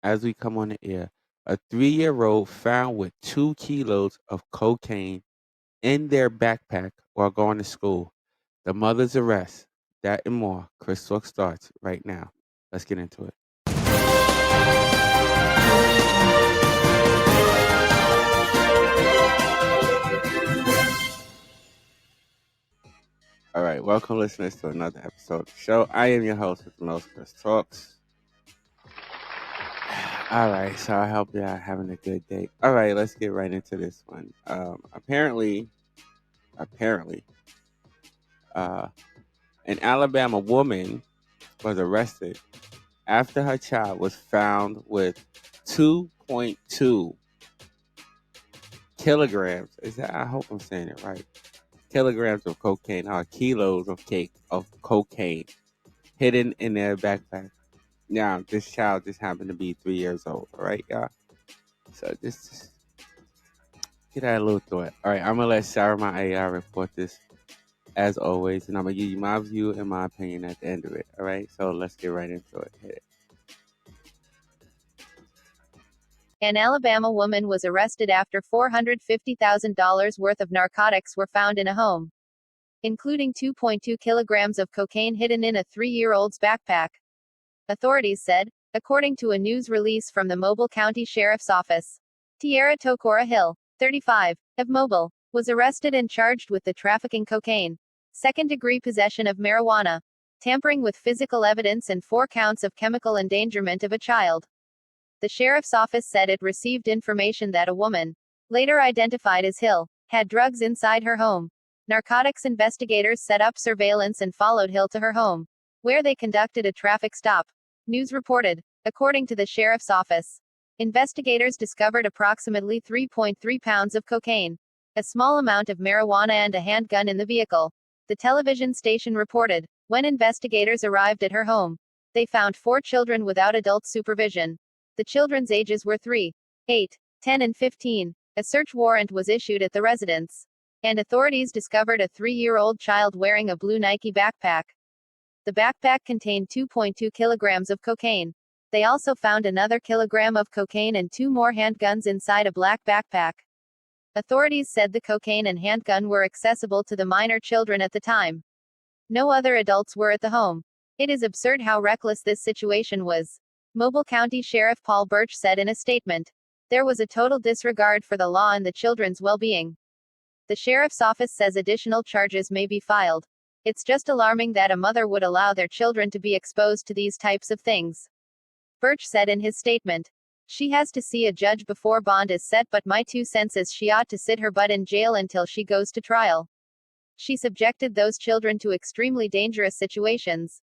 as we come on the air. A 3-year-old found with 2 kilos of cocaine in their backpack while going to school. The mother's arrest. That and more. Chris Talk starts right now. Let's get into it. All right, welcome listeners to another episode of the show. I am your host with the most, Chris Talks. All right, so I hope y'all having a good day. All right, let's get right into this one. Apparently, uh, an Alabama woman was arrested after her child was found with 2.2 kilograms. Is that? I hope I'm saying it right. Kilograms of cocaine or kilos of cocaine hidden in their backpack. Now, this child just happened to be 3 years old. All right, y'all. So just get that a little thought. All right, I'm gonna let Sarah, my AI, report this as always, and I'm gonna give you my view and my opinion at the end of it. All right, so let's get right into it. Hit it. An Alabama woman was arrested after $450,000 worth of narcotics were found in a home, including 2.2 kilograms of cocaine hidden in a 3-year-old's backpack. Authorities said, according to a news release from the Mobile County Sheriff's Office. Tiara Tokora Hill, 35, of Mobile, was arrested and charged with the trafficking cocaine, second-degree possession of marijuana, tampering with physical evidence and 4 counts of chemical endangerment of a child. The sheriff's office said it received information that a woman, later identified as Hill, had drugs inside her home. Narcotics investigators set up surveillance and followed Hill to her home, where they conducted a traffic stop. News reported. According to the sheriff's office, investigators discovered approximately 3.3 pounds of cocaine, a small amount of marijuana, and a handgun in the vehicle. The television station reported. When investigators arrived at her home, they found 4 children without adult supervision. The children's ages were 3, 8, 10, and 15. A search warrant was issued at the residence, and authorities discovered a 3-year-old child wearing a blue Nike backpack. The backpack contained 2.2 kilograms of cocaine. They also found another kilogram of cocaine and 2 more handguns inside a black backpack. Authorities said the cocaine and handgun were accessible to the minor children at the time. No other adults were at the home. It is absurd how reckless this situation was, Mobile County Sheriff Paul Birch said in a statement. There was a total disregard for the law and the children's well-being. The sheriff's office says additional charges may be filed. It's just alarming that a mother would allow their children to be exposed to these types of things, Birch said in his statement. She has to see a judge before bond is set, but my 2 cents is she ought to sit her butt in jail until she goes to trial. She subjected those children to extremely dangerous situations.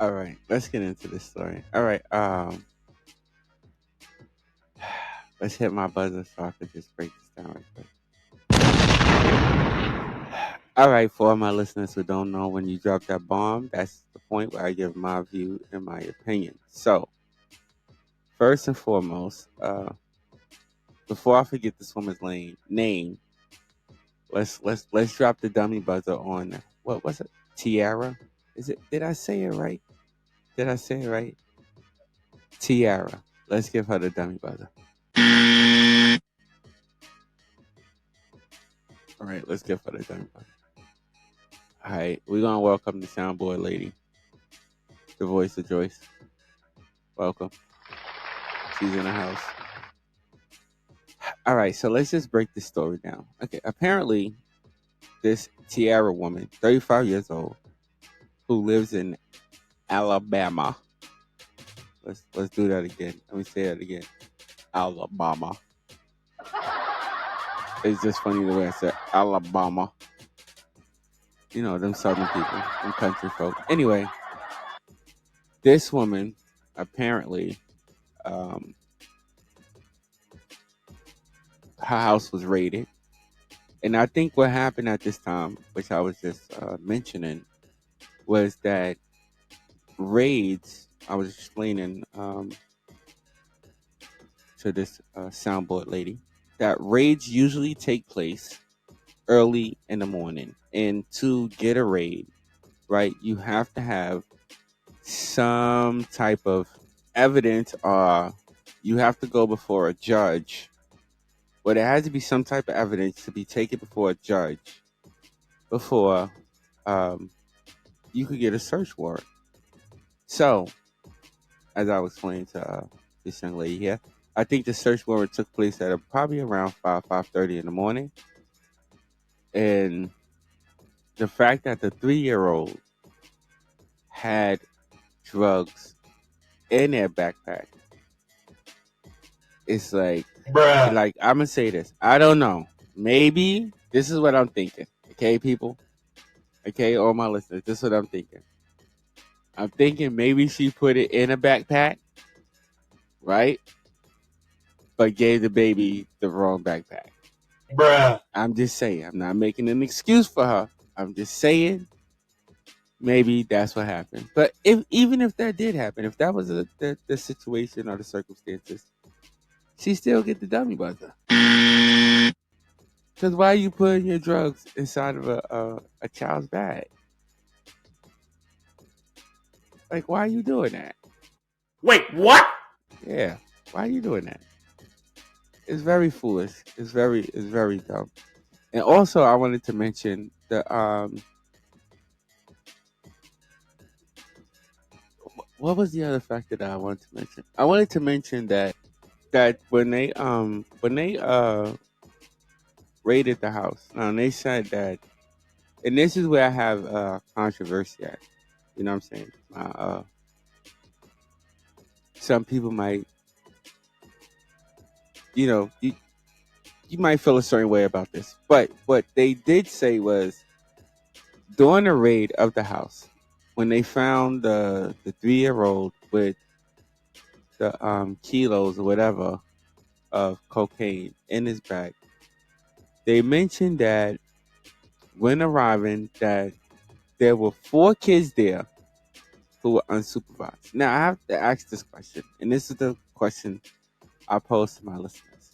All right, let's get into this story. All right, let's hit my buzzer so I can just break this down right quick. All right, for all my listeners who don't know, when you drop that bomb, that's the point where I give my view and my opinion. So, first and foremost, before I forget this woman's name, let's drop the dummy buzzer on what was it? Tiara? Is it? Did I say it right? Tiara. Let's give her the dummy buzzer. All right, let's give her the dummy buzzer. All right, we're gonna welcome the soundboard lady, the voice of Joyce. Welcome. She's in the house. All right, so let's just break this story down. Okay, apparently, this Tiara woman, 35 years old, who lives in Alabama. Let's do that again. Let me say that again. Alabama. It's just funny the way I said Alabama. You know, them southern people, them country folk. Anyway, this woman apparently, her house was raided. And I think what happened at this time, which I was just mentioning, was that raids, I was explaining to this soundboard lady, that raids usually take place early in the morning. And to get a raid, right, you have to have some type of evidence or you have to go before a judge. Well, there has to be some type of evidence to be taken before a judge before um, you could get a search warrant. So, as I was explaining to this young lady here, I think the search warrant took place at probably around 5:30 in the morning, and the fact that the 3-year-old had drugs in their backpack, it's Bruh. like I'm gonna say this. I don't know. Maybe this is what I'm thinking. Okay, people. Okay, all my listeners. This is what I'm thinking. I'm thinking maybe she put it in a backpack, right? But gave the baby the wrong backpack. Bruh. I'm just saying. I'm not making an excuse for her. I'm just saying maybe that's what happened. But if even if that did happen, if that was the situation or the circumstances, she still get the dummy buzzer. Because why are you putting your drugs inside of a child's bag? Like, why are you doing that? Wait, what? Yeah, why are you doing that? It's very foolish. It's very dumb. And also, I wanted to mention the what was the other factor that I wanted to mention? I wanted to mention that when they raided the house, they said that, and this is where I have controversy at. You know what I'm saying? Some people might, you know, you might feel a certain way about this, but what they did say was during the raid of the house, when they found the 3-year-old with the kilos or whatever of cocaine in his bag, they mentioned that when arriving that there were 4 kids there who were unsupervised. Now I have to ask this question, and this is the question I pose to my listeners.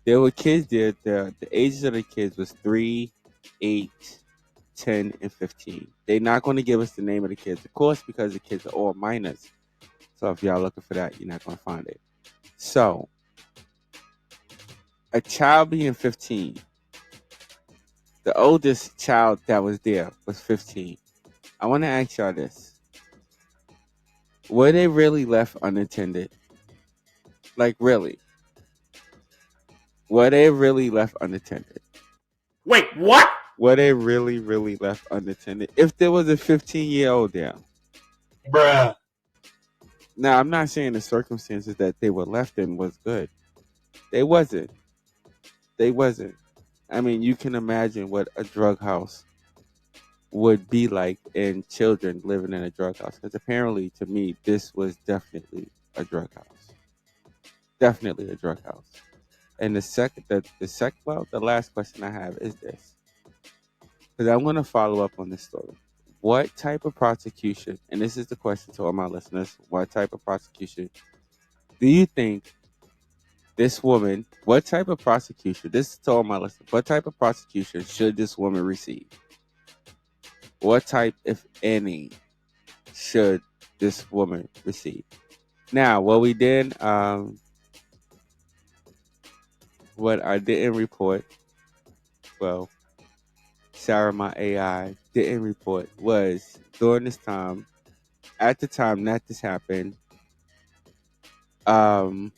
There were kids there. The ages of the kids was 3, 8, 10, and 15. They're not going to give us the name of the kids, of course, because the kids are all minors. So if y'all looking for that, you're not going to find it. So a child being 15, the oldest child that was there was 15. I want to ask y'all this. Were they really left unattended? Like, really? Were they really left unattended? Wait, what? Were they really, really left unattended? If there was a 15-year-old there. Bruh. Now, I'm not saying the circumstances that they were left in was good. They wasn't. They wasn't. I mean, you can imagine what a drug house would be like and children living in a drug house. Because apparently, to me, this was definitely a drug house. Definitely a drug house. And the last question I have is this, because I'm going to follow up on this story. What type of prosecution, and this is the question to all my listeners, what type of prosecution do you think this woman, what type of prosecution, this is to all my listeners, what type of prosecution should this woman receive? What type, if any, should this woman receive? Now, what I didn't report, well, Sarah, my AI, didn't report was during this time, at the time that this happened, um,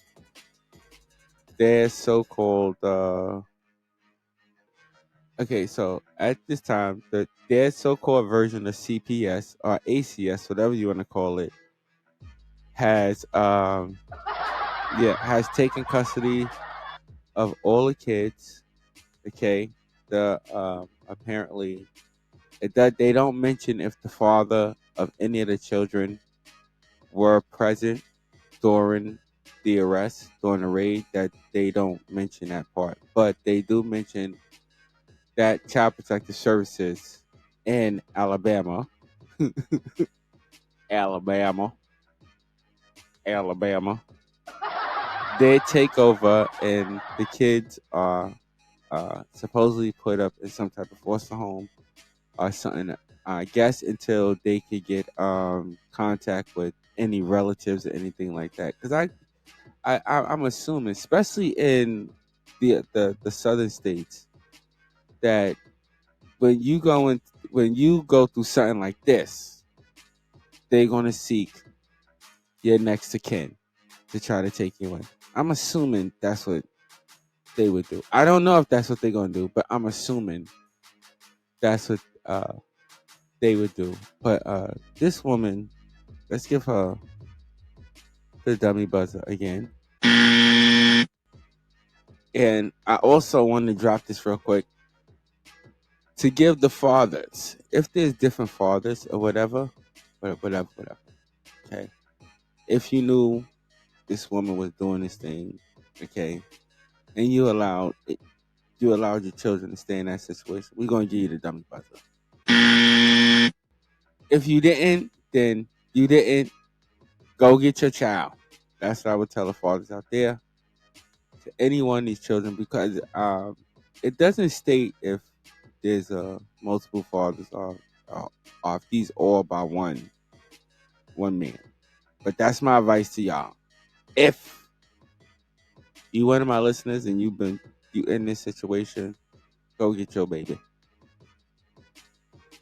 their so-called, okay, so at this time, their so-called version of CPS or ACS, whatever you want to call it, has has taken custody of all the kids. Okay, the apparently that they don't mention if the father of any of the children were present during the arrest, during the raid. That they don't mention that part, but they do mention that Child Protective Services in Alabama, Alabama, Alabama, they take over, and the kids are supposedly put up in some type of foster home or something. I guess until they could get contact with any relatives or anything like that. Because I'm assuming, especially in the southern states, that when you go through something like this, they're gonna seek your next of kin to try to take you in. I'm assuming that's what they would do. I don't know if that's what they're gonna do, but I'm assuming that's what they would do. But this woman, let's give her the dummy buzzer again. And I also want to drop this real quick to give the fathers, if there's different fathers or whatever, whatever. Okay, if you knew this woman was doing this thing, okay, and you allowed your children to stay in that situation, we're gonna give you the dummy buzzer. If you didn't, then you didn't. Go get your child. That's what I would tell the fathers out there, to any one of these children, because it doesn't state if there's multiple fathers or if these all by one man. But that's my advice to y'all. If you one of my listeners and you in this situation, go get your baby.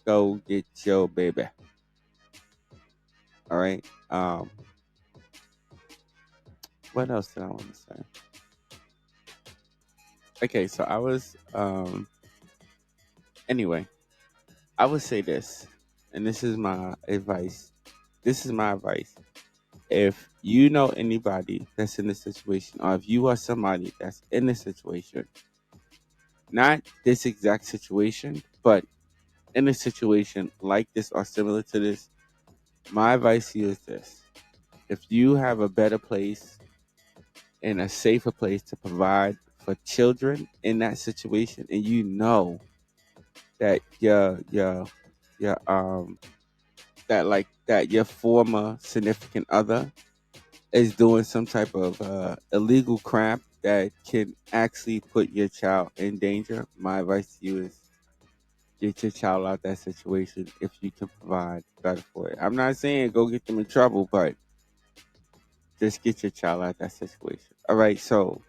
Go get your baby. All right. What else did I want to say? Okay, so I was anyway, I would say this, and this is my advice. This is my advice. If you know anybody that's in this situation, or if you are somebody that's in this situation, not this exact situation, but in a situation like this or similar to this, my advice to you is this. If you have a better place and a safer place to provide for children in that situation, and you know that your that your former significant other is doing some type of illegal crap that can actually put your child in danger, my advice to you is get your child out that situation if you can provide better for it. I'm not saying go get them in trouble, but just get your child out that situation. All right, so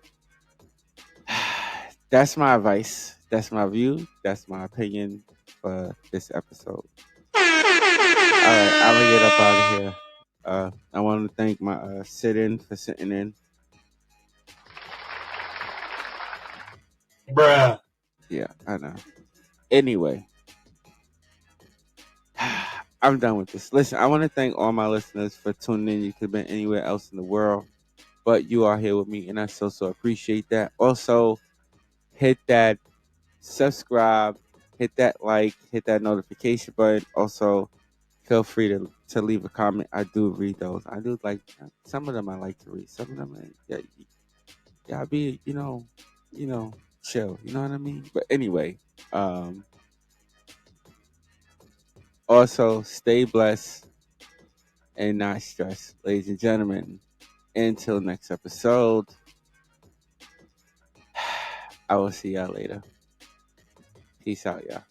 that's my advice. That's my view. That's my opinion for this episode. All right, I'm gonna get up out of here. I want to thank my sit-in for sitting in. Bruh. Yeah, I know. Anyway, I'm done with this. Listen, I want to thank all my listeners for tuning in. You could have been anywhere else in the world, but you are here with me, and I so appreciate that. Also, hit that subscribe, hit that like, hit that notification button. Also, feel free to leave a comment. I do read those. I do like some of them. I like to read. Some of them, yeah, be chill. You know what I mean? But anyway, also stay blessed and not stressed, ladies and gentlemen. Until next episode, I will see y'all later. Peace out, y'all.